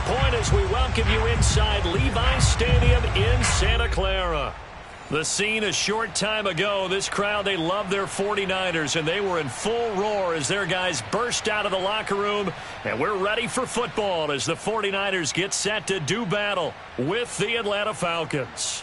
point as we welcome you inside Levi's Stadium in Santa Clara. The scene a short time ago, this crowd, they love their 49ers, and they were in full roar as their guys burst out of the locker room. And we're ready for football as the 49ers get set to do battle with the Atlanta Falcons.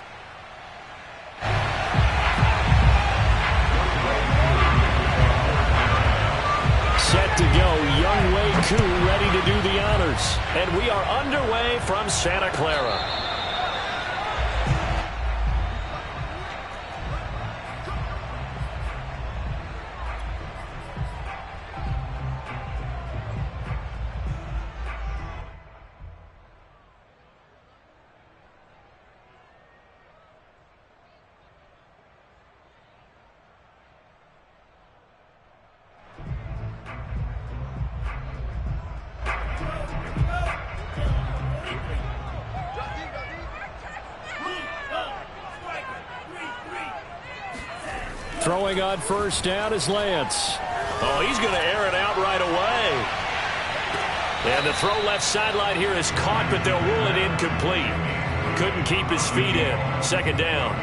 Set to go, Younghoe Koo ready to do the honors. And we are underway from Santa Clara. Throwing on first down is Lance. Oh, he's going to air it out right away. And the throw left sideline here is caught, but they'll rule it incomplete. Couldn't keep his feet in. Second down.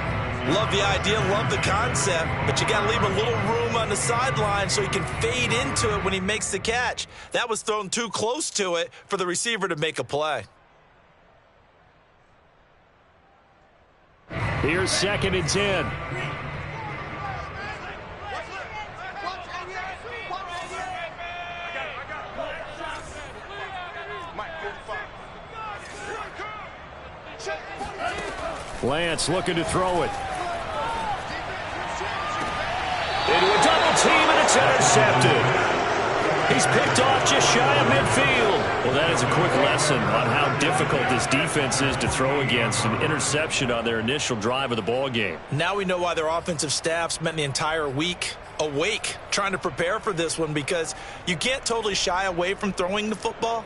Love the idea, love the concept, but you got to leave a little room on the sideline so he can fade into it when he makes the catch. That was thrown too close to it for the receiver to make a play. Here's 2nd and 10. Lance looking to throw it. Into a double team, and it's intercepted. He's picked off just shy of midfield. Well, that is a quick lesson on how difficult this defense is to throw against. An interception on their initial drive of the ball game. Now we know why their offensive staff spent the entire week awake trying to prepare for this one, because you can't totally shy away from throwing the football.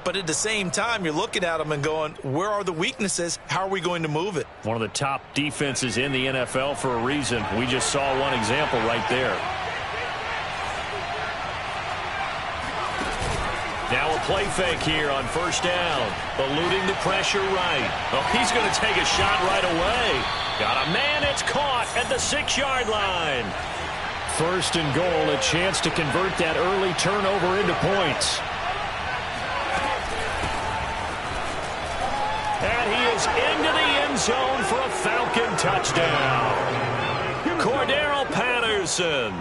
But at the same time, you're looking at them and going, where are the weaknesses? How are we going to move it? One of the top defenses in the NFL for a reason. We just saw one example right there. Now a play fake here on first down. Eluding the pressure right. Oh, he's going to take a shot right away. Got a man, it's caught at the 6-yard line. First and goal, a chance to convert that early turnover into points. And he is into the end zone for a Falcon touchdown. Cordero Patterson,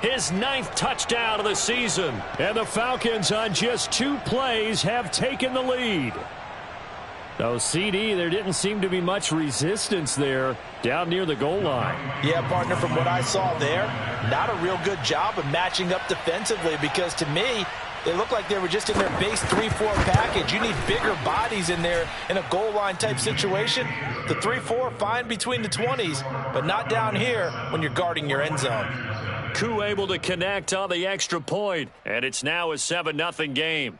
his 9th touchdown of the season. And the Falcons on just 2 plays have taken the lead. So, CD, there didn't seem to be much resistance there down near the goal line. Yeah, partner, from what I saw there, not a real good job of matching up defensively, because to me, they look like they were just in their base 3-4 package. You need bigger bodies in there in a goal line type situation. The 3-4, fine between the 20s, but not down here when you're guarding your end zone. Koo able to connect on the extra point, and it's now a 7-0 game.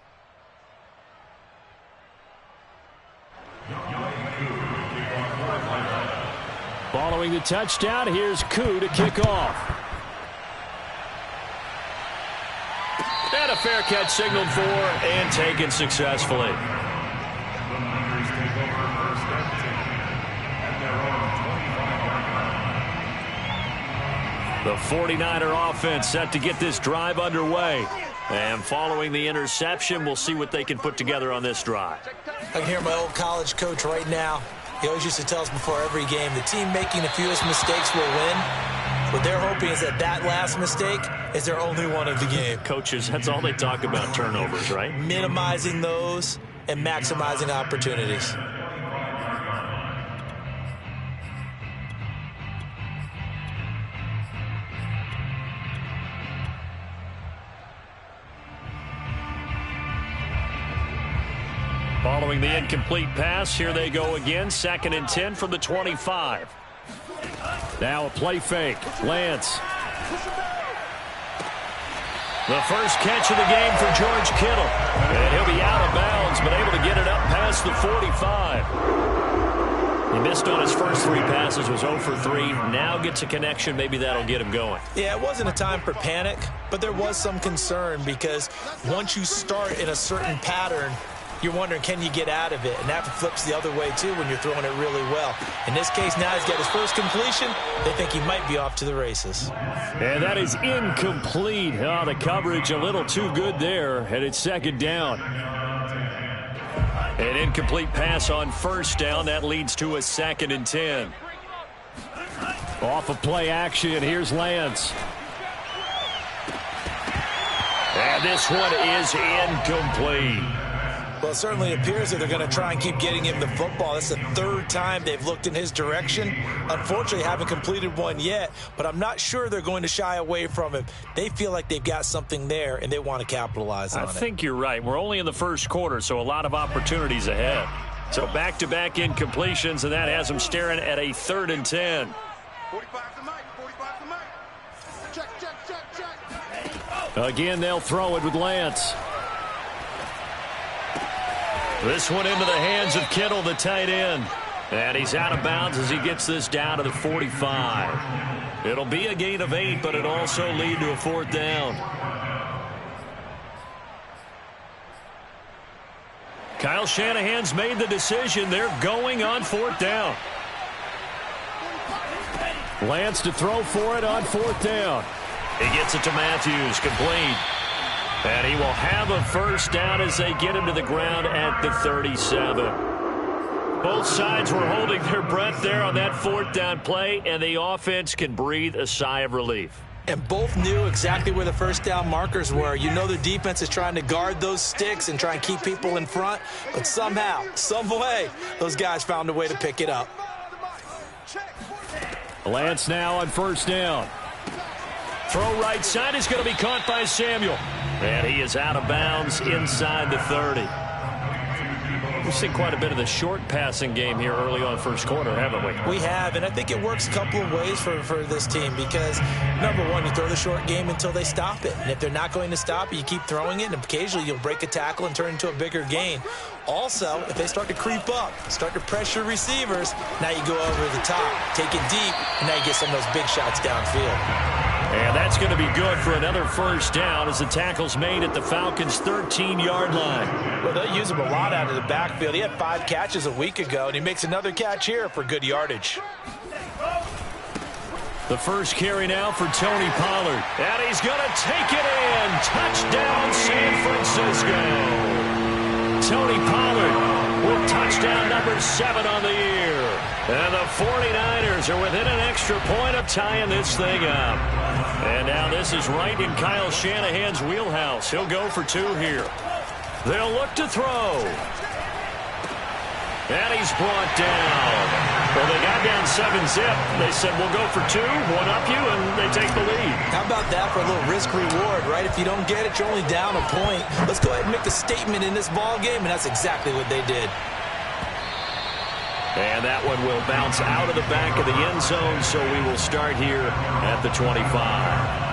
Following the touchdown, here's Koo to kick off. And a fair catch signaled for and taken successfully. The 49er offense set to get this drive underway. And following the interception, we'll see what they can put together on this drive. I can hear my old college coach right now. He always used to tell us before every game, the team making the fewest mistakes will win. What they're hoping is that last mistake is their only one of the game. Coaches, that's all they talk about, turnovers, right? Minimizing those and maximizing opportunities. Following the incomplete pass, here they go again. 2nd and 10 from the 25. Now a play fake. Lance. The first catch of the game for George Kittle. And he'll be out of bounds, but able to get it up past the 45. He missed on his first 3 passes, was 0 for 3. Now gets a connection. Maybe that'll get him going. Yeah, it wasn't a time for panic, but there was some concern because once you start in a certain pattern, you're wondering, can you get out of it? And that flips the other way, too, when you're throwing it really well. In this case, now he's got his first completion. They think he might be off to the races. And that is incomplete. Oh, the coverage a little too good there, and it's second down. An incomplete pass on first down. That leads to a 2nd and 10. Off of play action, here's Lance. And this one is incomplete. Well, it certainly appears that they're going to try and keep getting him the football. That's the 3rd time they've looked in his direction. Unfortunately, haven't completed one yet, but I'm not sure they're going to shy away from him. They feel like they've got something there, and they want to capitalize on it. I think you're right. We're only in the first quarter, so a lot of opportunities ahead. So back-to-back incompletions, and that has them staring at a 3rd and 10. 45 to Mike. 45 to Mike. Check. Again, they'll throw it with Lance. This one into the hands of Kittle, the tight end. And he's out of bounds as he gets this down to the 45. It'll be a gain of 8, but it also lead to a 4th down. Kyle Shanahan's made the decision. They're going on 4th down. Lance to throw for it on 4th down. He gets it to Matthews, complete. And he will have a first down as they get him to the ground at the 37. Both sides were holding their breath there on that 4th down play, and the offense can breathe a sigh of relief. And both knew exactly where the first down markers were. You know the defense is trying to guard those sticks and try and keep people in front, but somehow, some way, those guys found a way to pick it up. Lance now on first down. Throw right side is going to be caught by Samuel. And he is out of bounds inside the 30. We've seen quite a bit of the short passing game here early on first quarter, haven't we? We have, and I think it works a couple of ways for this team because, number one, you throw the short game until they stop it. And if they're not going to stop it, you keep throwing it, and occasionally you'll break a tackle and turn it into a bigger gain. Also, if they start to creep up, start to pressure receivers, now you go over the top, take it deep, and now you get some of those big shots downfield. And that's going to be good for another first down as the tackle's made at the Falcons' 13-yard line. Well, they'll use him a lot out of the backfield. He had 5 catches a week ago, and he makes another catch here for good yardage. The first carry now for Tony Pollard. And he's going to take it in. Touchdown, San Francisco. Tony Pollard with touchdown number 7 on the year. And the 49ers are within an extra point of tying this thing up. And now this is right in Kyle Shanahan's wheelhouse. He'll go for 2 here. They'll look to throw. And he's brought down. Well, they got down 7-zip. They said, we'll go for 2, one up you, and they take the lead. How about that for a little risk-reward, right? If you don't get it, you're only down a point. Let's go ahead and make a statement in this ball game, and that's exactly what they did. And that one will bounce out of the back of the end zone, so we will start here at the 25.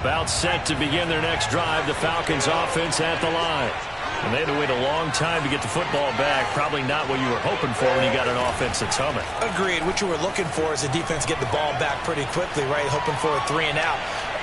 About set to begin their next drive, the Falcons offense at the line. And they had to wait a long time to get the football back. Probably not what you were hoping for when you got an offense that's humming. Agreed. What you were looking for is the defense get the ball back pretty quickly, right? Hoping for a 3 and out.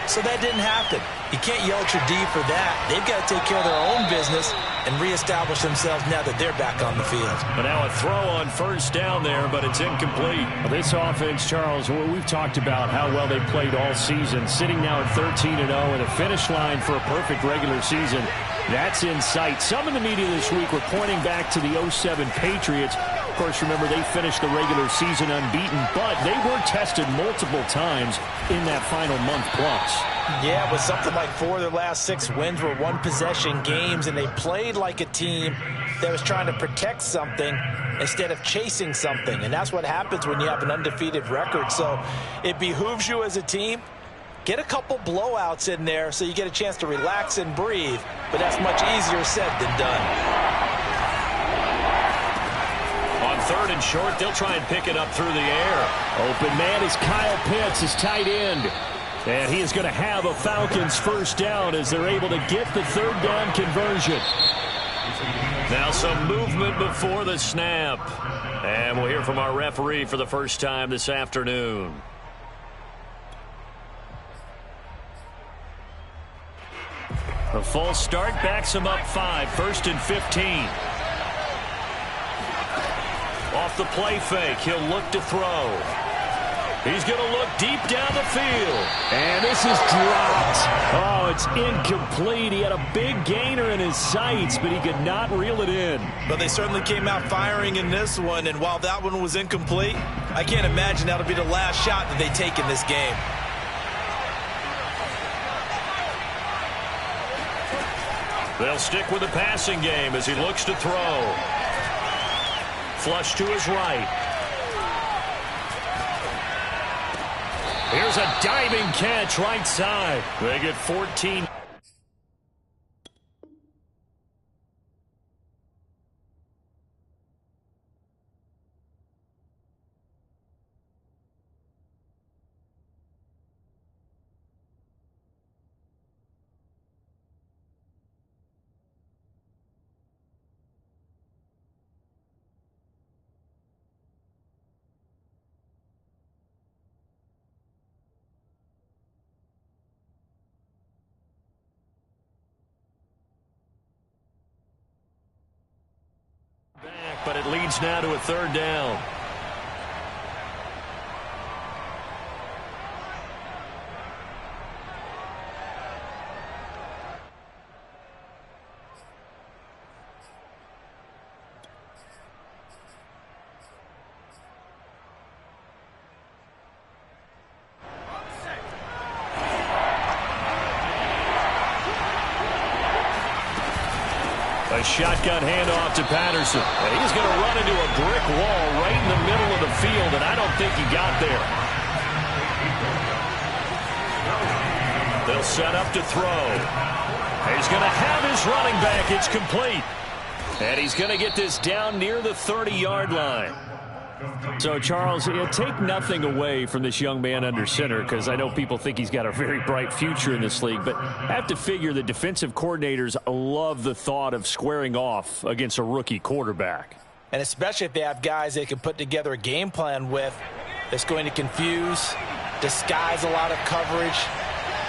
So that didn't happen. You can't yell at your D for that. They've got to take care of their own business and reestablish themselves now that they're back on the field. But now a throw on first down there, but it's incomplete. This offense, Charles, we've talked about how well they played all season, sitting now at 13-0 and a finish line for a perfect regular season. That's in sight. Some in the media this week were pointing back to the 07 Patriots. Of course, remember, they finished the regular season unbeaten, but they were tested multiple times in that final month plus. Yeah, but something like 4 of their last 6 wins were one-possession games, and they played like a team that was trying to protect something instead of chasing something. And that's what happens when you have an undefeated record. So it behooves you as a team. Get a couple blowouts in there so you get a chance to relax and breathe. But that's much easier said than done. On 3rd and short, they'll try and pick it up through the air. Open man is Kyle Pitts, his tight end. And he is going to have a Falcons first down as they're able to get the 3rd down conversion. Now some movement before the snap. And we'll hear from our referee for the first time this afternoon. A false start backs him up 5, 1st and 15. Off the play fake, he'll look to throw. He's going to look deep down the field. And this is dropped. Oh, it's incomplete. He had a big gainer in his sights, but he could not reel it in. But they certainly came out firing in this one, and while that one was incomplete, I can't imagine that'll be the last shot that they take in this game. They'll stick with the passing game as he looks to throw. Flush to his right. Here's a diving catch right side. They get 14. But it leads now to a 3rd down. A shotgun handoff to Patterson. And he's going to run into a brick wall right in the middle of the field, and I don't think he got there. They'll set up to throw. He's going to have his running back. It's complete. And he's going to get this down near the 30-yard line. So, Charles, take nothing away from this young man under center, because I know people think he's got a very bright future in this league, but I have to figure the defensive coordinators love the thought of squaring off against a rookie quarterback. And especially if they have guys they can put together a game plan with that's going to confuse, disguise a lot of coverage,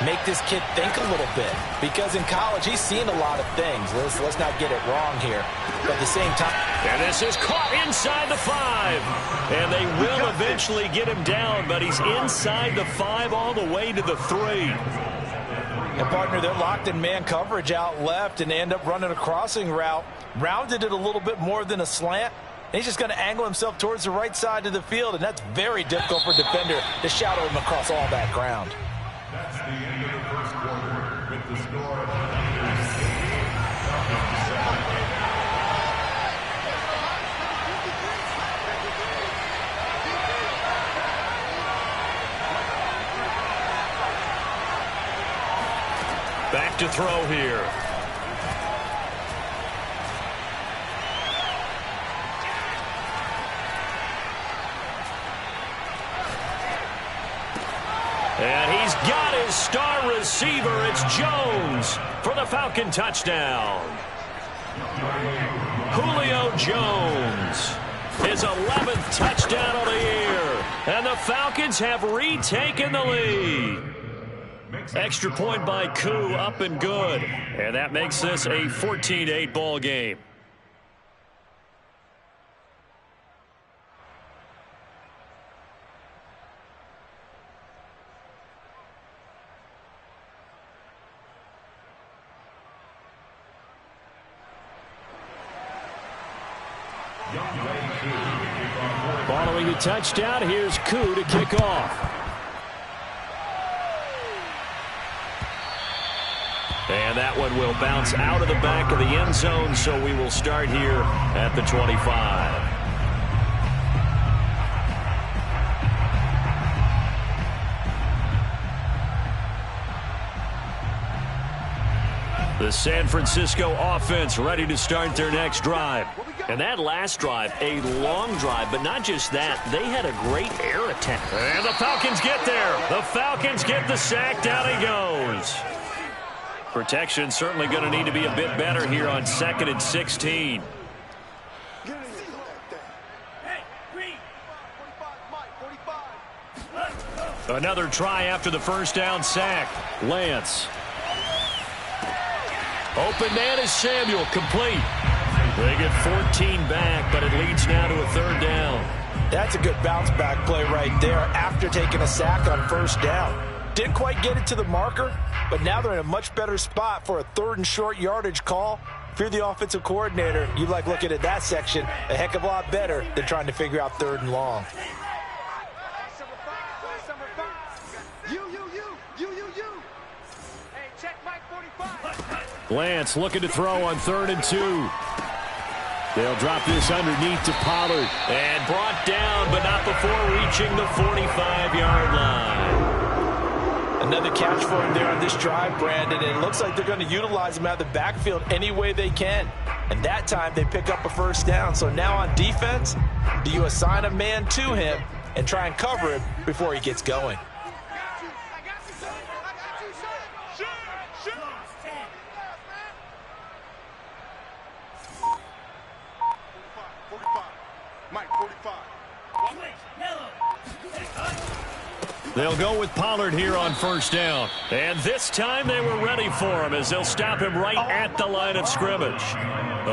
make this kid think a little bit. Because in college, he's seen a lot of things. Let's not get it wrong here. But at the same time. And this is caught inside the 5. And they will eventually get him down, but he's inside the 5 all the way to the 3. And, partner, they're locked in man coverage out left, and they end up running a crossing route. Rounded it a little bit more than a slant. And he's just going to angle himself towards the right side of the field, and that's very difficult for a defender to shadow him across all that ground. That's the end of the first quarter with the score. Back to throw here. And he's got his star receiver. It's Jones for the Falcon touchdown. Julio Jones, his 11th touchdown of the year. And the Falcons have retaken the lead. Extra point by Koo, up and good. And that makes this a 14-8 ball game. Following the touchdown, here's Koo to kick off. And that one will bounce out of the back of the end zone, so we will start here at the 25. The San Francisco offense ready to start their next drive. And that last drive, a long drive, but not just that. They had a great air attack. And the Falcons get there. The Falcons get the sack. Down he goes. Protection certainly going to need to be a bit better here on 2nd and 16. Another try after the first down sack. Lance. Open man is Samuel, complete. They get 14 back, but it leads now to a 3rd down. That's a good bounce back play right there after taking a sack on 1st down. Didn't quite get it to the marker, but now they're in a much better spot for a 3rd and short yardage call. If you're the offensive coordinator, you like looking at that section a heck of a lot better than trying to figure out 3rd and long. Lance looking to throw on 3rd and 2. They'll drop this underneath to Pollard. And brought down, but not before reaching the 45-yard line. Another catch for him there on this drive, Brandon, and it looks like they're going to utilize him out of the backfield any way they can. And that time they pick up a 1st down. So now on defense, do you assign a man to him and try and cover him before he gets going? They'll go with Pollard here on 1st down. And this time they were ready for him as they'll stop him right at the line of scrimmage.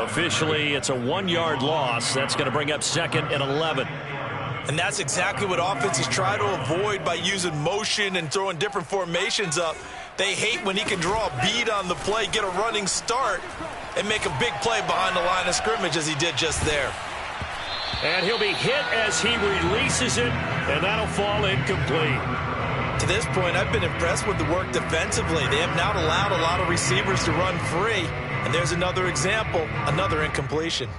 Officially, it's a 1-yard loss. That's going to bring up 2nd and 11. And that's exactly what offenses try to avoid by using motion and throwing different formations up. They hate when he can draw a bead on the play, get a running start, and make a big play behind the line of scrimmage as he did just there. And he'll be hit as he releases it, and that'll fall incomplete. To this point, I've been impressed with the work defensively. They have not allowed a lot of receivers to run free. And there's another example, another incompletion.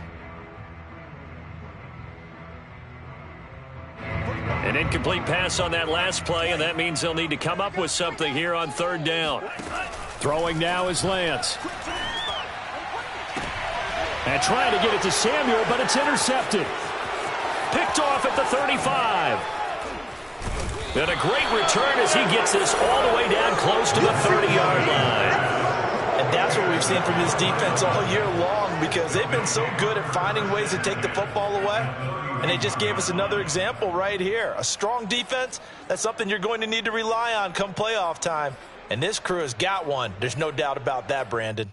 An incomplete pass on that last play, and that means they'll need to come up with something here on 3rd down. Throwing now is Lance. And trying to get it to Samuel, but it's intercepted. Picked off at the 35. And a great return as he gets this all the way down close to the 30-yard line. And that's what we've seen from this defense all year long, because they've been so good at finding ways to take the football away. And they just gave us another example right here. A strong defense, that's something you're going to need to rely on come playoff time. And this crew has got one. There's no doubt about that, Brandon.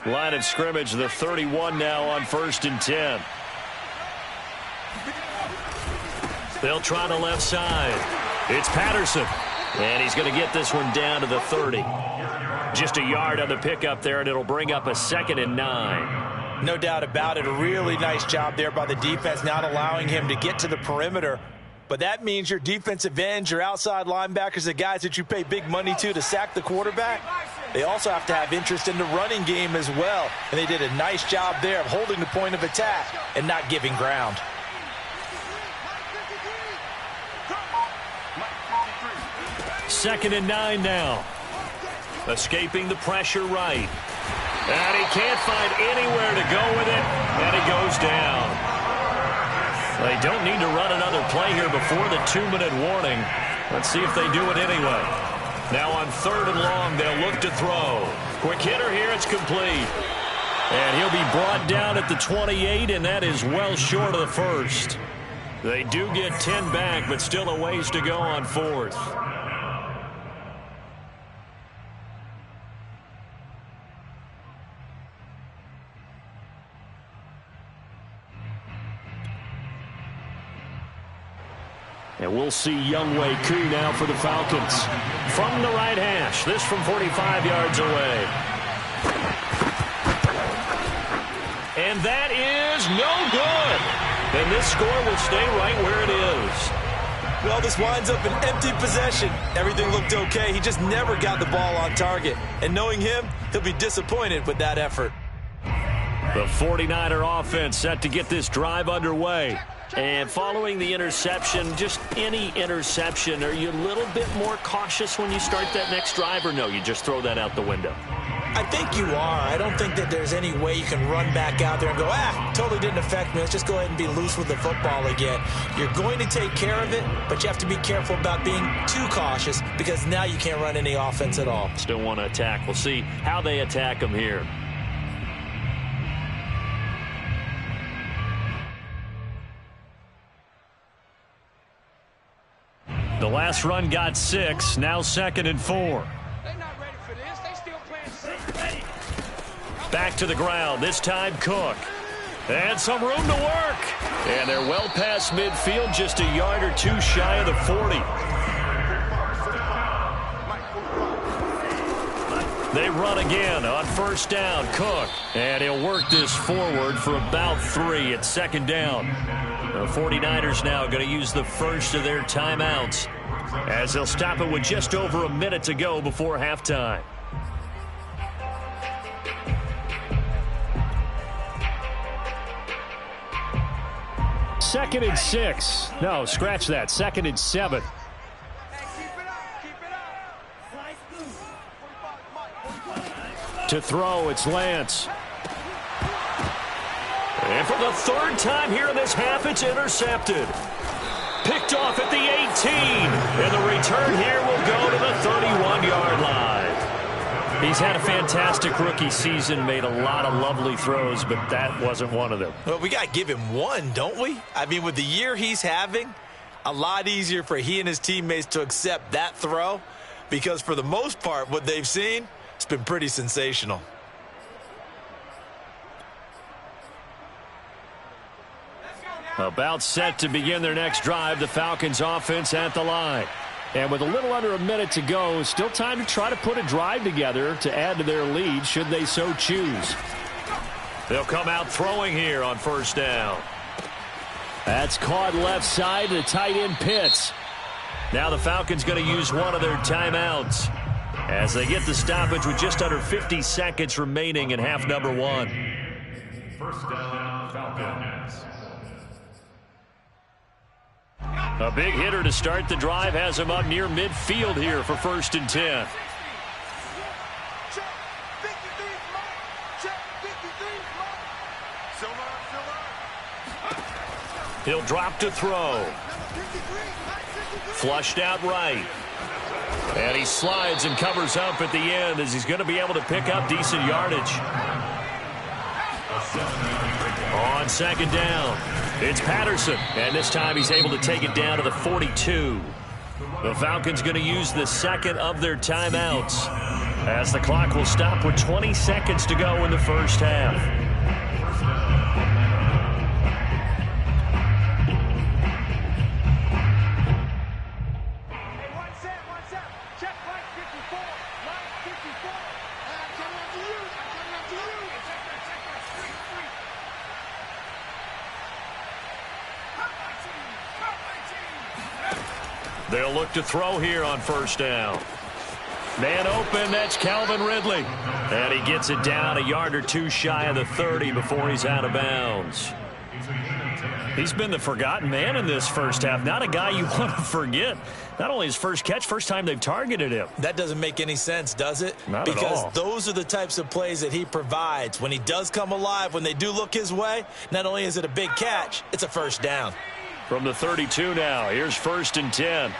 Line of scrimmage, the 31 now on 1st and 10. They'll try the left side. It's Patterson. And he's going to get this one down to the 30. Just a yard on the pickup there, and it'll bring up a 2nd and 9. No doubt about it. A really nice job there by the defense, not allowing him to get to the perimeter. But that means your defensive ends, your outside linebackers, the guys that you pay big money to sack the quarterback, they also have to have interest in the running game as well. And they did a nice job there of holding the point of attack and not giving ground. Second and 9 now. Escaping the pressure right. And he can't find anywhere to go with it, and he goes down. They don't need to run another play here before the 2-minute warning. Let's see if they do it anyway. Now on 3rd and long, they'll look to throw. Quick hitter here, it's complete. And he'll be brought down at the 28, and that is well short of the first. They do get 10 back, but still a ways to go on 4th. And we'll see Younghoe Koo now for the Falcons. From the right hash, this from 45 yards away. And that is no good. And this score will stay right where it is. Well, this winds up an empty possession. Everything looked okay. He just never got the ball on target. And knowing him, he'll be disappointed with that effort. The 49er offense set to get this drive underway. And following the interception, just any interception, are you a little bit more cautious when you start that next drive, or no, you just throw that out the window? I think you are. I don't think that there's any way you can run back out there and go, totally didn't affect me. Let's just go ahead and be loose with the football again. You're going to take care of it, but you have to be careful about being too cautious because now you can't run any offense at all. Still want to attack. We'll see how they attack them here. The last run got 6, now 2nd and 4. They're not ready for this. They still playing safe. Back to the ground, this time Cook. And some room to work. And they're well past midfield, just a yard or two shy of the 40. They run again on first down, Cook. And he'll work this forward for about 3 at 2nd down. The 49ers now going to use the first of their timeouts as they'll stop it with just over a minute to go before halftime. Second and 6. No, scratch that. 2nd and 7. To throw, it's Lance. And for the 3rd time here in this half, it's intercepted. Picked off at the 18. And the return here will go to the 31-yard line. He's had a fantastic rookie season, made a lot of lovely throws, but that wasn't one of them. Well, we got to give him one, don't we? I mean, with the year he's having, a lot easier for he and his teammates to accept that throw because for the most part, what they've seen, it's been pretty sensational. About set to begin their next drive, the Falcons offense at the line. And with a little under a minute to go, still time to try to put a drive together to add to their lead should they so choose. They'll come out throwing here on first down. That's caught left side to the tight end Pitts. Now the Falcons going to use one of their timeouts as they get the stoppage with just under 50 seconds remaining in half number 1. First down, Falcons. A big hitter to start the drive has him up near midfield here for 1st and 10. He'll drop to throw. Flushed out right. And he slides and covers up at the end as he's going to be able to pick up decent yardage. On 2nd down, it's Patterson. And this time he's able to take it down to the 42. The Falcons going to use the 2nd of their timeouts as the clock will stop with 20 seconds to go in the first half. They'll look to throw here on first down. Man open, that's Calvin Ridley. And he gets it down a yard or two shy of the 30 before he's out of bounds. He's been the forgotten man in this first half. Not a guy you want to forget. Not only his first catch, first time they've targeted him. That doesn't make any sense, does it? Not at all. Because those are the types of plays that he provides. When he does come alive, when they do look his way, not only is it a big catch, it's a first down. From the 32 now, here's 1st and 10.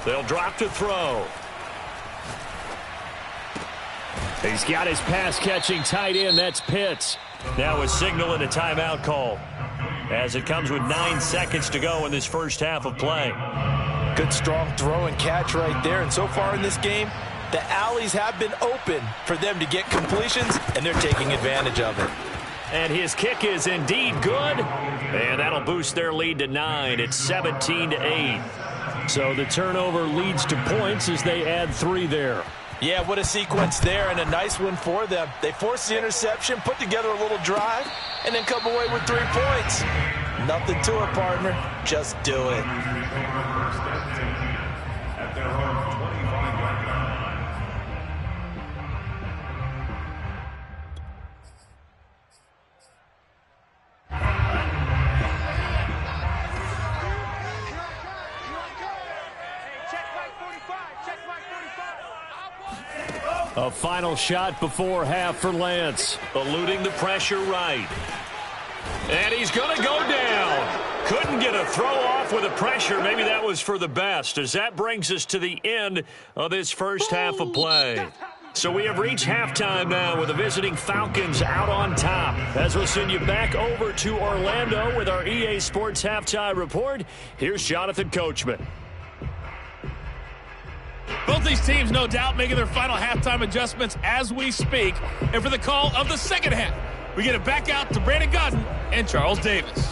They'll drop to throw. He's got his pass-catching tight end. That's Pitts. Now a signal and a timeout call as it comes with 9 seconds to go in this first half of play. Good strong throw and catch right there. And so far in this game, the alleys have been open for them to get completions, and they're taking advantage of it. And his kick is indeed good. And that'll boost their lead to 9. It's 17-8. So the turnover leads to points as they add 3 there. Yeah, what a sequence there, and a nice one for them. They forced the interception, put together a little drive, and then come away with 3 points. Nothing to it, partner. Just do it. At their own 25-yard line. A final shot before half for Lance. Eluding the pressure right. And he's going to go down. Couldn't get a throw off with the pressure. Maybe that was for the best, as that brings us to the end of this first half of play. So we have reached halftime now with the visiting Falcons out on top. As we'll send you back over to Orlando with our EA Sports Halftime Report, here's Jonathan Coachman. Both these teams, no doubt, making their final halftime adjustments as we speak. And for the call of the second half, we get it back out to Brandon Godden and Charles Davis.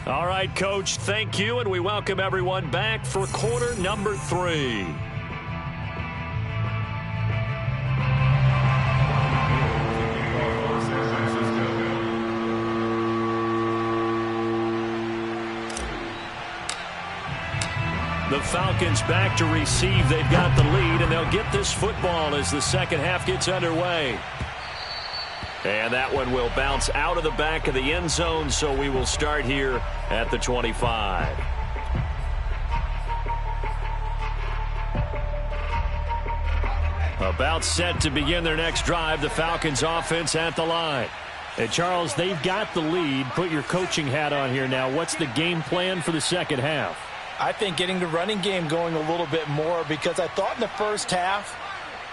All right, Coach, thank you, and we welcome everyone back for quarter number 3. The Falcons back to receive. They've got the lead, and they'll get this football as the second half gets underway. And that one will bounce out of the back of the end zone, so we will start here at the 25. About set to begin their next drive, the Falcons offense at the line. And Charles, they've got the lead. Put your coaching hat on here now. What's the game plan for the second half? I think getting the running game going a little bit more, because I thought in the first half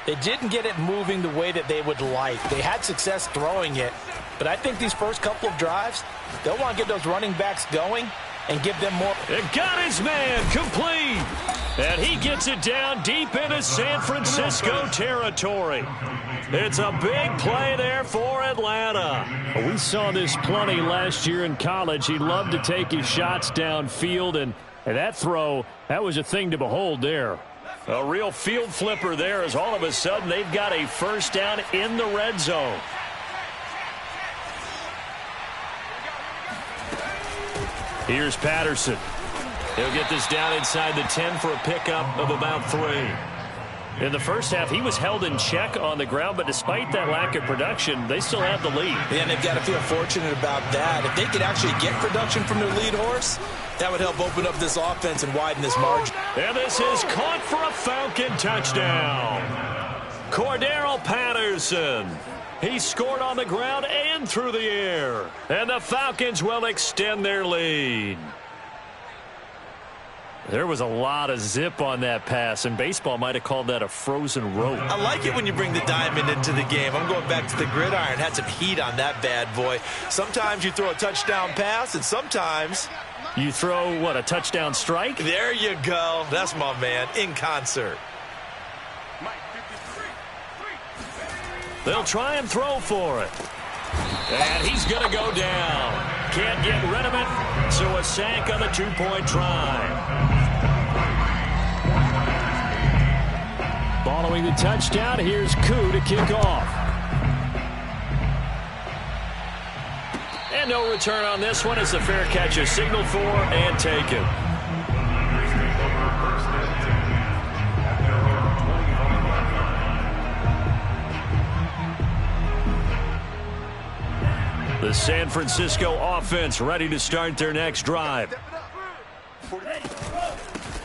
they didn't get it moving the way that they would like. They had success throwing it, but I think these first couple of drives, they'll want to get those running backs going and give them more. It got his man complete, and he gets it down deep into San Francisco territory. It's a big play there for Atlanta. We saw this plenty last year in college. He loved to take his shots downfield, and that throw, that was a thing to behold there. A real field flipper there, as all of a sudden they've got a first down in the red zone. Here's Patterson. He'll get this down inside the 10 for a pickup of about 3. In the first half, he was held in check on the ground, but despite that lack of production, they still have the lead. And they've got to feel fortunate about that. If they could actually get production from their lead horse, that would help open up this offense and widen this margin. And this is caught for a Falcon touchdown. Cordarrelle Patterson. He scored on the ground and through the air. And the Falcons will extend their lead. There was a lot of zip on that pass, and baseball might have called that a frozen rope. I like it when you bring the diamond into the game. I'm going back to the gridiron. Had some heat on that bad boy. Sometimes you throw a touchdown pass, and sometimes you throw, what, a touchdown strike? There you go. That's my man, in concert. They'll try and throw for it. And he's going to go down. Can't get rid of it, so a sack on the 2-point try. Following the touchdown, here's Koo to kick off. And no return on this one as the fair catch is signaled for and taken. The San Francisco offense ready to start their next drive.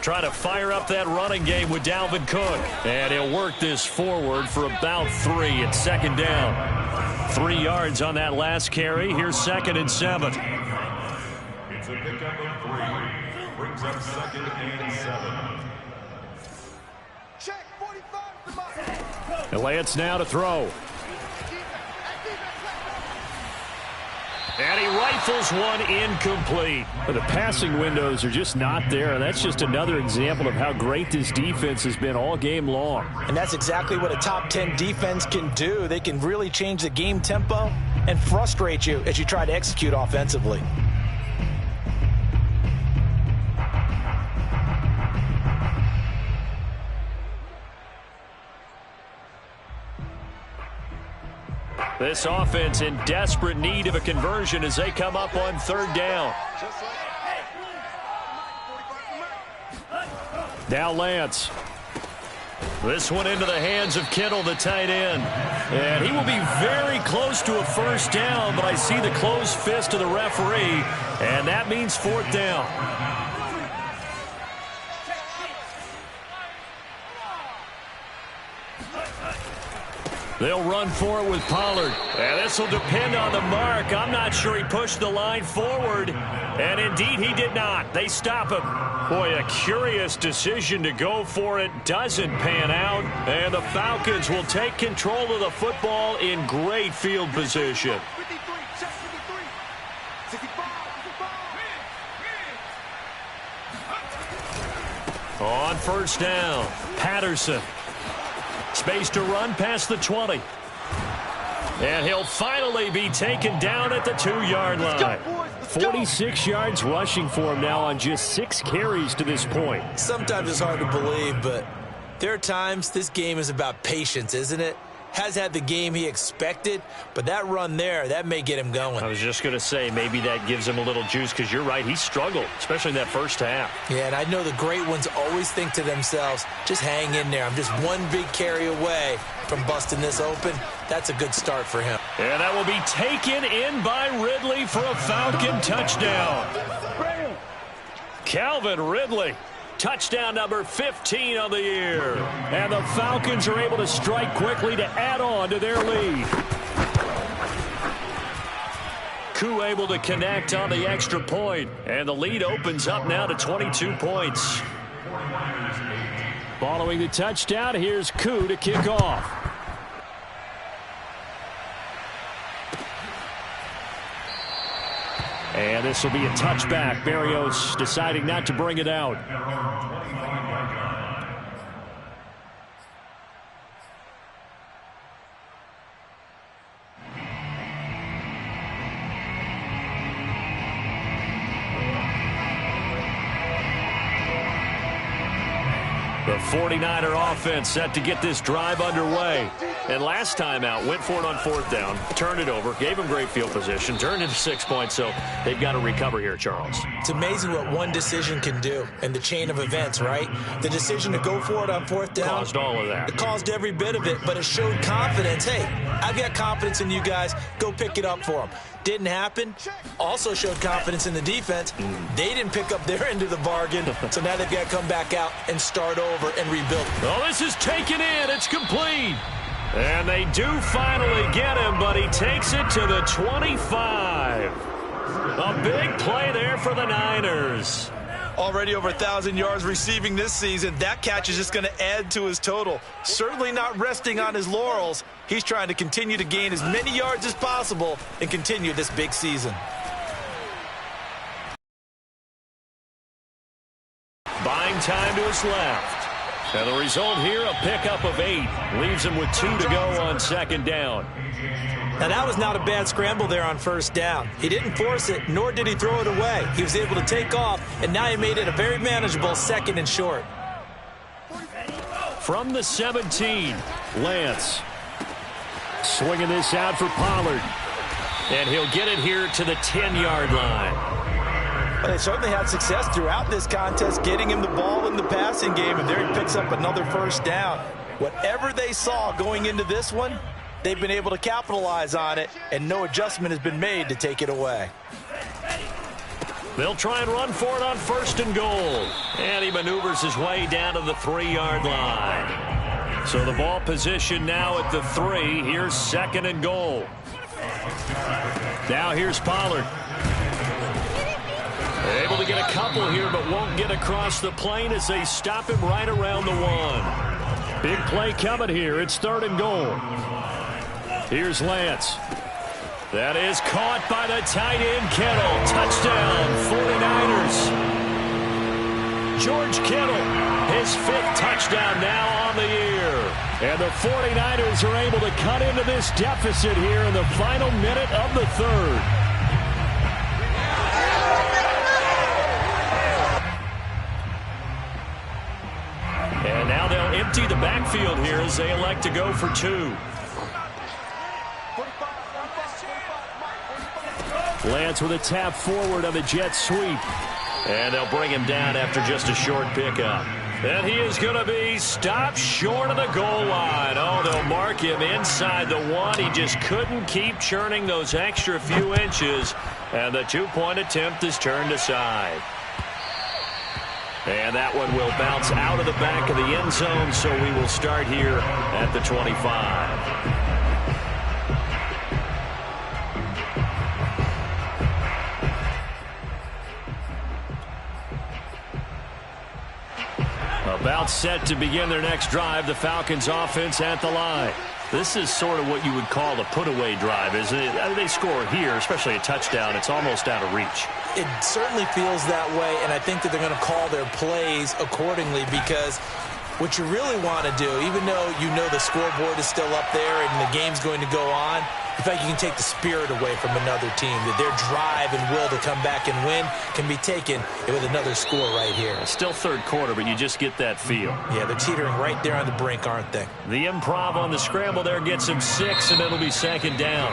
Try to fire up that running game with Dalvin Cook. And he'll work this forward for about 3 at second down. 3 yards on that last carry. Here's 2nd and 7. It's a pickup of 3. Brings up 2nd and 7. Check 45. And Lance now to throw. And he rifles one incomplete. But the passing windows are just not there, and that's just another example of how great this defense has been all game long. And that's exactly what a top 10 defense can do. They can really change the game tempo and frustrate you as you try to execute offensively. This offense in desperate need of a conversion as they come up on third down. Now Lance. This one into the hands of Kittle, the tight end. And he will be very close to a first down, but I see the closed fist of the referee, and that means fourth down. They'll run for it with Pollard. And this will depend on the mark. I'm not sure he pushed the line forward. And indeed, he did not. They stop him. Boy, a curious decision to go for it. Doesn't pan out. And the Falcons will take control of the football in great field position. On first down, Patterson. Space to run past the 20. And he'll finally be taken down at the 2-yard line. 46 yards rushing for him now on just 6 carries to this point. Sometimes it's hard to believe, but there are times this game is about patience, isn't it? Has had the game he expected, but that run there, that may get him going. I was just going to say, maybe that gives him a little juice, because you're right, he struggled, especially in that first half. Yeah, and I know the great ones always think to themselves, just hang in there. I'm just one big carry away from busting this open. That's a good start for him. And that will be taken in by Ridley for a Falcon touchdown. Calvin Ridley. Touchdown number 15 of the year. And the Falcons are able to strike quickly to add on to their lead. Koo able to connect on the extra point. And the lead opens up now to 22 points. Following the touchdown, here's Koo to kick off. And this will be a touchback. Berrios deciding not to bring it out. The 49er offense set to get this drive underway. And last time out, went for it on fourth down, turned it over, gave them great field position, turned into 6 points, so they've got to recover here, Charles. It's amazing what one decision can do in the chain of events, right? The decision to go for it on fourth down. Caused all of that. It caused every bit of it, but it showed confidence. Hey, I've got confidence in you guys. Go pick it up for them. Didn't happen. Also showed confidence in the defense. They didn't pick up their end of the bargain, so now they've got to come back out and start over and rebuild. Oh, this is taken in. It's complete. And they do finally get him, but he takes it to the 25. A big play there for the Niners. Already over 1,000 yards receiving this season. That catch is just going to add to his total. Certainly not resting on his laurels. He's trying to continue to gain as many yards as possible and continue this big season. Buying time to his left. And the result here, a pickup of 8. Leaves him with 2 to go on second down. Now, that was not a bad scramble there on first down. He didn't force it, nor did he throw it away. He was able to take off, and now he made it a very manageable second and short. From the 17, Lance. Swinging this out for Pollard. And he'll get it here to the 10-yard line. Well, they certainly had success throughout this contest, getting him the ball in the passing game, and there he picks up another first down. Whatever they saw going into this one, they've been able to capitalize on it, and no adjustment has been made to take it away. They'll try and run for it on first and goal. And he maneuvers his way down to the 3-yard line. So the ball position now at the 3. Here's second and goal. Now here's Pollard. Able to get a couple here, but won't get across the plane as they stop him right around the 1. Big play coming here. It's third and goal. Here's Lance. That is caught by the tight end, Kittle. Touchdown, 49ers. George Kittle, his 5th touchdown now on the year. And the 49ers are able to cut into this deficit here in the final minute of the third. And now they'll empty the backfield here as they elect to go for 2. Lance with a tap forward on the jet sweep. And they'll bring him down after just a short pickup. And he is going to be stopped short of the goal line. Oh, they'll mark him inside the one. He just couldn't keep churning those extra few inches. And the two-point attempt is turned aside. And that one will bounce out of the back of the end zone, so we will start here at the 25. About set to begin their next drive, the Falcons offense at the line. This is sort of what you would call a put-away drive, isn't it? They score here, especially a touchdown. It's almost out of reach. It certainly feels that way, and I think that they're going to call their plays accordingly, because what you really want to do, even though you know the scoreboard is still up there and the game's going to go on, in fact, you can take the spirit away from another team, that their drive and will to come back and win can be taken with another score right here. It's still third quarter, but you just get that feel. Yeah, they're teetering right there on the brink, aren't they? The improv on the scramble there gets him 6, and it'll be second down.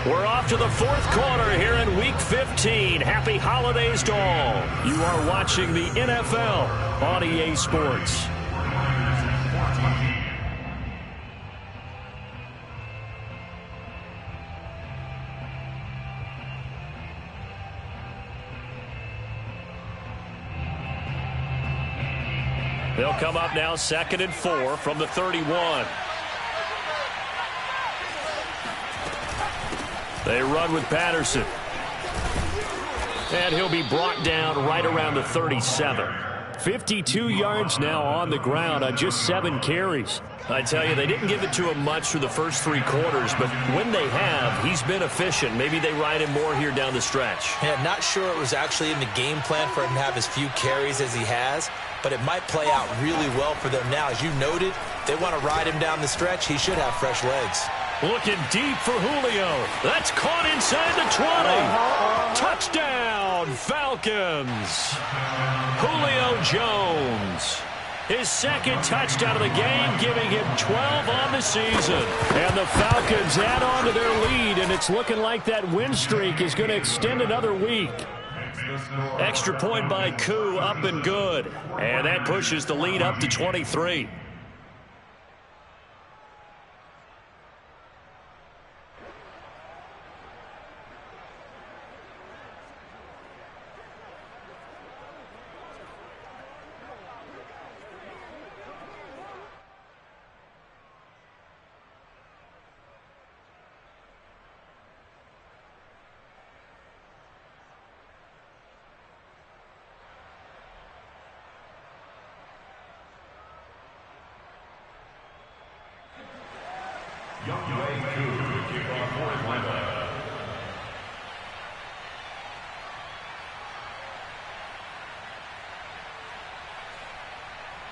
We're off to the fourth quarter here in Week 15. Happy holidays to all. You are watching the NFL on EA Sports. They'll come up now 2nd and 4 from the 31. They run with Patterson. And he'll be brought down right around the 37. 52 yards now on the ground on just 7 carries. I tell you, they didn't give it to him much through the first 3 quarters, but when they have, he's been efficient. Maybe they ride him more here down the stretch. Yeah, not sure it was actually in the game plan for him to have as few carries as he has, but it might play out really well for them now. As you noted, they want to ride him down the stretch. He should have fresh legs. Looking deep for Julio. That's caught inside the 20. Touchdown, Falcons. Julio Jones. His second touchdown of the game, giving him 12 on the season. And the Falcons add on to their lead, and it's looking like that win streak is going to extend another week. Extra point by Koo, up and good. And that pushes the lead up to 23.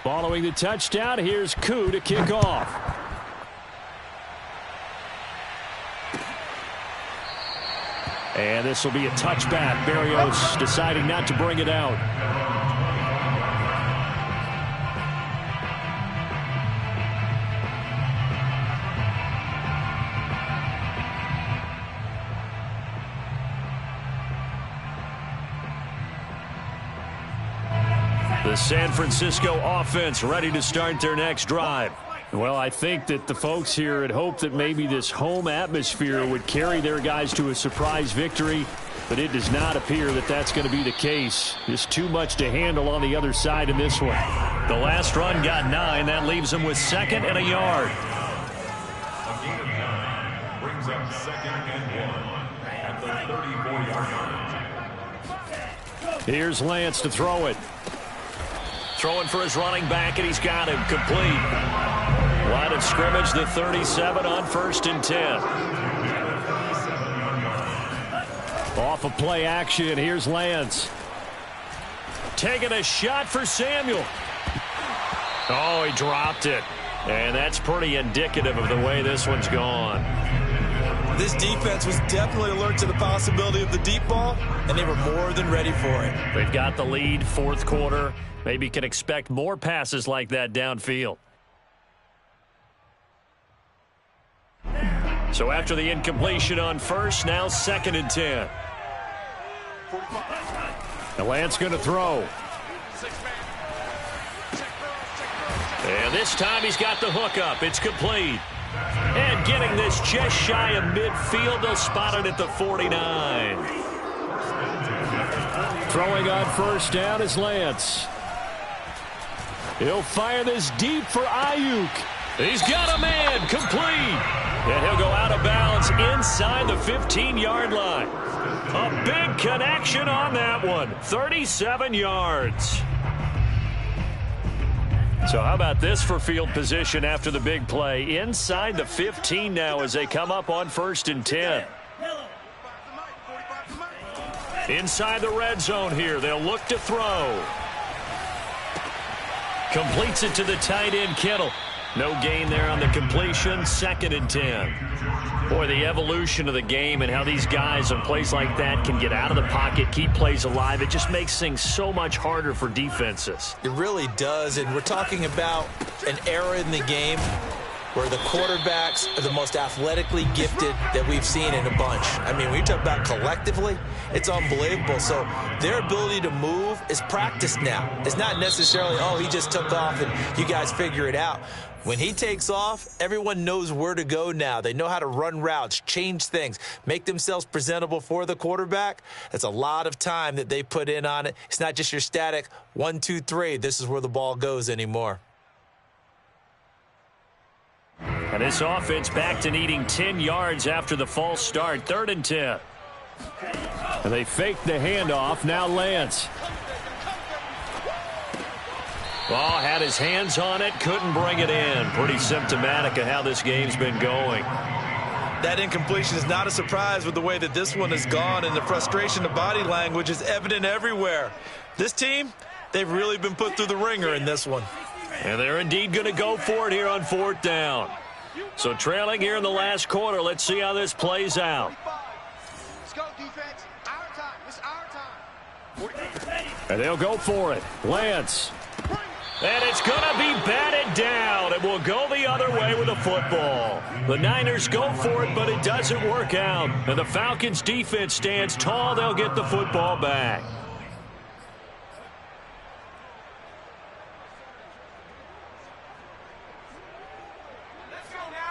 Following the touchdown, here's Koo to kick off. And this will be a touchback. Barrios deciding not to bring it out. The San Francisco offense ready to start their next drive. Well, I think that the folks here had hoped that maybe this home atmosphere would carry their guys to a surprise victory, but it does not appear that that's going to be the case. Just too much to handle on the other side in this one. The last run got 9. That leaves them with 2nd and a yard. A gain of 9 brings up 2nd and 1 at the 34-yard line. Here's Lance to throw it. Throwing for his running back, and he's got him complete. Line of scrimmage, the 37 on 1st and 10. Off of play action, here's Lance. Taking a shot for Samuel. Oh, he dropped it. And that's pretty indicative of the way this one's gone. This defense was definitely alert to the possibility of the deep ball, and they were more than ready for it. They've got the lead, 4th quarter. Maybe can expect more passes like that downfield. So after the incompletion on first, now 2nd and 10. And Lance going to throw. And this time he's got the hook up. It's complete. And getting this just shy of midfield, they'll spot it at the 49. Throwing on first down is Lance. He'll fire this deep for Ayuk. He's got a man, complete. And he'll go out of bounds inside the 15-yard line. A big connection on that one. 37 yards. So how about this for field position after the big play? Inside the 15 now as they come up on 1st and 10. Inside the red zone here. They'll look to throw. Completes it to the tight end, Kittle. No gain there on the completion. 2nd and 10. Boy, the evolution of the game and how these guys on plays like that can get out of the pocket, keep plays alive, it just makes things so much harder for defenses. It really does, and we're talking about an era in the game where the quarterbacks are the most athletically gifted that we've seen in a bunch. I mean, when you talk about collectively, it's unbelievable. So their ability to move is practiced now. It's not necessarily, oh, he just took off and you guys figure it out. When he takes off, everyone knows where to go now. They know how to run routes, change things, make themselves presentable for the quarterback. That's a lot of time that they put in on it. It's not just your static 1, 2, 3. This is where the ball goes anymore. And this offense back to needing 10 yards after the false start. 3rd and 10. And they fake the handoff. Now Lance. Ball had his hands on it, couldn't bring it in. Pretty symptomatic of how this game's been going. That incompletion is not a surprise with the way that this one has gone, and the frustration of body language is evident everywhere. This team, they've really been put through the ringer in this one. And they're indeed going to go for it here on 4th down. So trailing here in the last quarter, let's see how this plays out. Let's go, defense. Our time. It's our time. And they'll go for it. Lance. And it's going to be batted down. It will go the other way with the football. The Niners go for it, but it doesn't work out. And the Falcons' defense stands tall. They'll get the football back.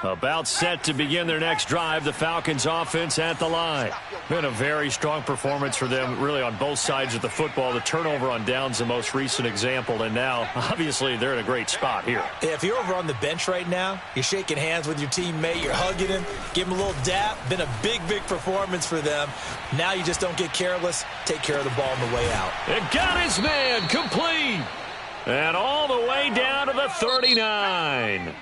About set to begin their next drive. The Falcons offense at the line. Been a very strong performance for them really on both sides of the football. The turnover on downs the most recent example, and now obviously they're in a great spot here. Yeah, if you're over on the bench right now, you're shaking hands with your teammate, you're hugging him, give him a little dap. Been a big performance for them. Now you just don't get careless. Take care of the ball on the way out. It got his man complete. And all the way down to the 39.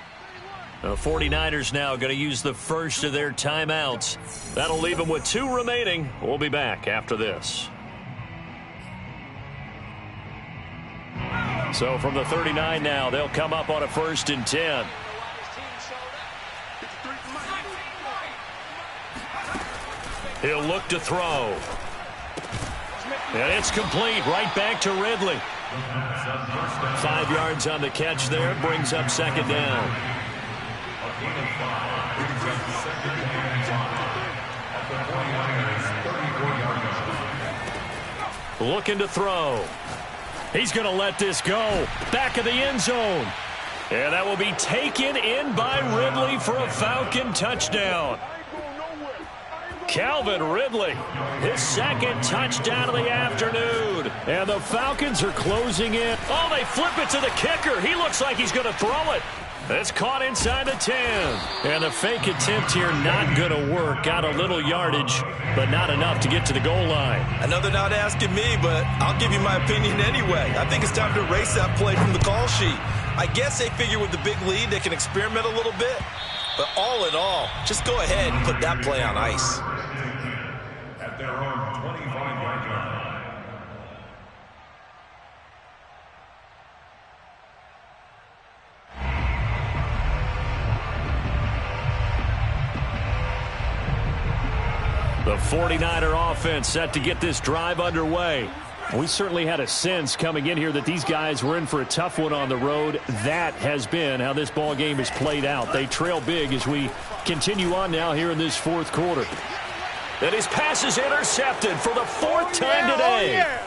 The 49ers now going to use the first of their timeouts. That'll leave them with 2 remaining. We'll be back after this. So from the 39 now, they'll come up on a 1st and 10. He'll look to throw. And it's complete right back to Ridley. 5 yards on the catch there. Brings up 2nd down. Looking to throw. He's going to let this go. Back of the end zone. And that will be taken in by Ridley for a Falcon touchdown. Calvin Ridley, his 2nd touchdown of the afternoon. And the Falcons are closing in. Oh, they flip it to the kicker. He looks like he's going to throw it. It's caught inside the 10. And the fake attempt here not going to work. Got a little yardage, but not enough to get to the goal line. I know they're not asking me, but I'll give you my opinion anyway. I think it's time to erase that play from the call sheet. I guess they figure with the big lead they can experiment a little bit. But all in all, just go ahead and put that play on ice. At their own 25-yard line. The 49er offense set to get this drive underway. We certainly had a sense coming in here that these guys were in for a tough one on the road. That has been how this ball game has played out. They trail big as we continue on now here in this fourth quarter. And his pass is intercepted for the fourth time today.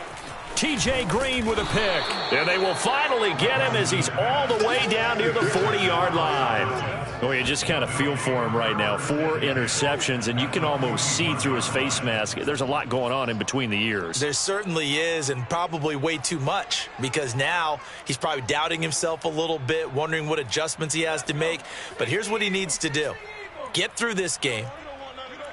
T.J. Green with a pick. And they will finally get him as he's all the way down near the 40-yard line. Oh, you just kind of feel for him right now. 4 interceptions, and you can almost see through his face mask. There's a lot going on in between the ears. There certainly is, and probably way too much, because now he's probably doubting himself a little bit, wondering what adjustments he has to make. But here's what he needs to do. Get through this game,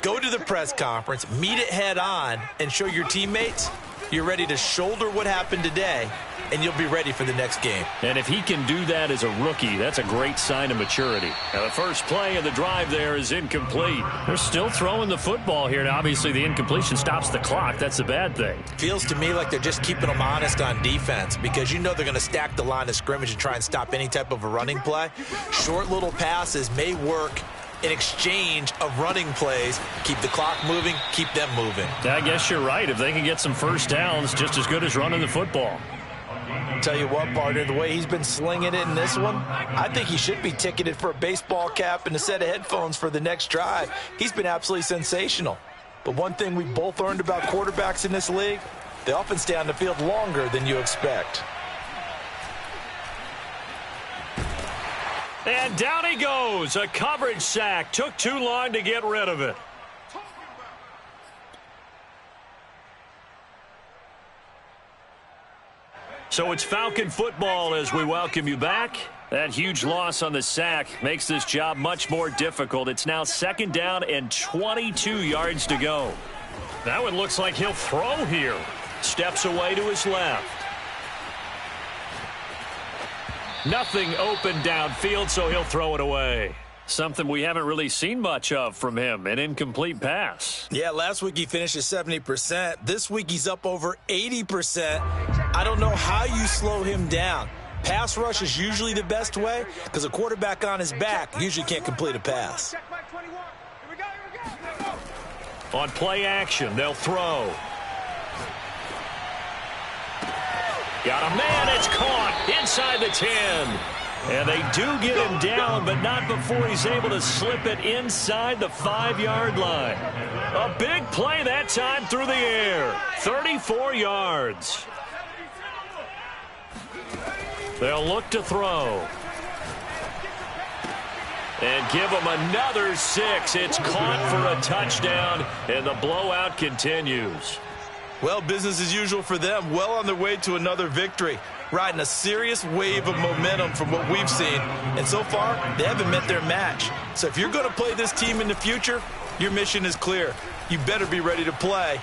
go to the press conference, meet it head on, and show your teammates you're ready to shoulder what happened today, and you'll be ready for the next game. And if he can do that as a rookie, that's a great sign of maturity. Now the first play of the drive there is incomplete. They're still throwing the football here. Now, obviously, the incompletion stops the clock. That's the bad thing. Feels to me like they're just keeping them honest on defense, because you know they're going to stack the line of scrimmage and try and stop any type of a running play. Short little passes may work in exchange of running plays. Keep the clock moving, keep them moving. I guess you're right. If they can get some first downs, just as good as running the football. Tell you what, partner, the way he's been slinging it in this one, I think he should be ticketed for a baseball cap and a set of headphones for the next drive. He's been absolutely sensational. But one thing we both learned about quarterbacks in this league, they often stay on the field longer than you expect. And down he goes. A coverage sack. Took too long to get rid of it. So it's Falcon football as we welcome you back. That huge loss on the sack makes this job much more difficult. It's now 2nd down and 22 yards to go. That one looks like he'll throw here. Steps away to his left. Nothing open downfield, so he'll throw it away. Something we haven't really seen much of from him, an incomplete pass. Yeah, last week he finished at 70%. This week he's up over 80%. I don't know how you slow him down. Pass rush is usually the best way, because a quarterback on his back usually can't complete a pass. On play action, they'll throw. Got a man, it's caught inside the 10. And they do get him down, but not before he's able to slip it inside the 5-yard line. A big play that time through the air. 34 yards. They'll look to throw. And give him another 6. It's caught for a touchdown, and the blowout continues. Well, business as usual for them. Well on their way to another victory. Riding a serious wave of momentum from what we've seen. And so far, they haven't met their match. So if you're going to play this team in the future, your mission is clear. You better be ready to play.